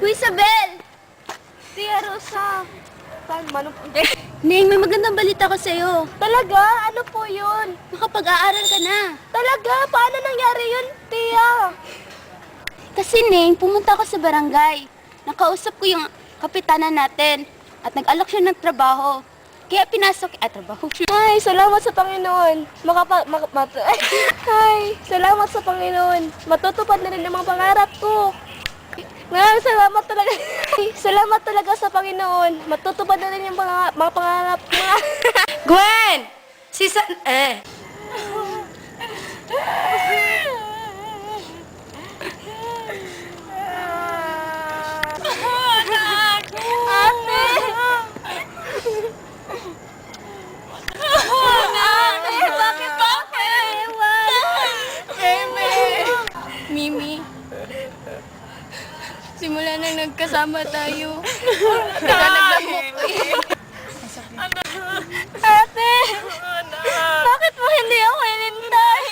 Isabel! Tia Rosa. Ning, may magandang balita ko sa'yo. Talaga? Ano po yun? Makapag-aaral ka na. Talaga? Paano nangyari yun, Tia? Kasi Ning, pumunta ako sa barangay. Nakausap ko yung kapitanan natin at nag-alok siya ng trabaho. Kaya pinasok trabaho. Ay, salamat sa Panginoon. Ay, salamat sa Panginoon. Matutupad na rin ang mga pangarap ko. Maraming salamat talaga. Ay, salamat talaga sa Panginoon. Matutupad na rin yung mga pangarap ko. Gwen! Mimi, simula nang nagkasama tayo. Ate! Bakit mo hindi ako inintay?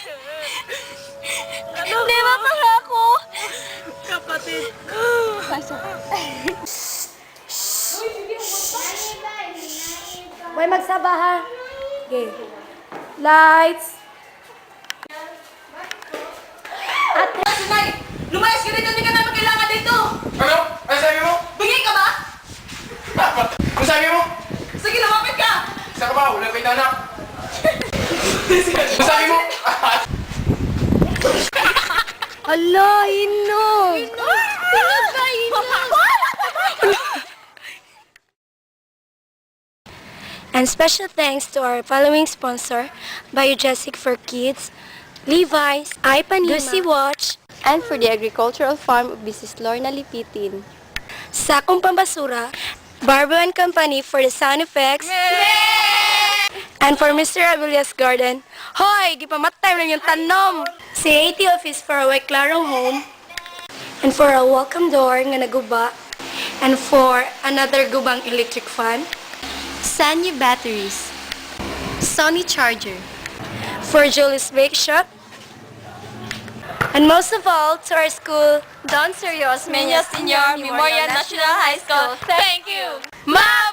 Hindi ba pangako? Kapatid. Pasok. Hoy, magsaba ha. Okay. Lights. Lumayas ka dito, hindi ka namin kailangan dito! Ano? Ano sabi mo? Bigay ka ba? Ano sabi mo? Sige, lumapit ka! Isa ka ba? Wala kayo anak. Ano sabi mo? Hala, Inog! Inog ka, Inog! And special thanks to our following sponsor, Biogesic for Kids, Levi's, Ipanema, Lucy Watch, And for the agricultural farm of Mrs. Lorna Lipitin. Sakong Pambasura, Barbo and Company for the sound effects, and for Mr. Avila's Garden, hoy, gipamatay lang yung tanom! CAT Office for our Claro Home, and for a welcome door nga naguba, and for another gubang electric fan, Sanyo Batteries. Sony Charger. for Julie's Bake Shop, and most of all, to our school, Don Serios Meñas Senior Memorial National High School. Thank you! Mau!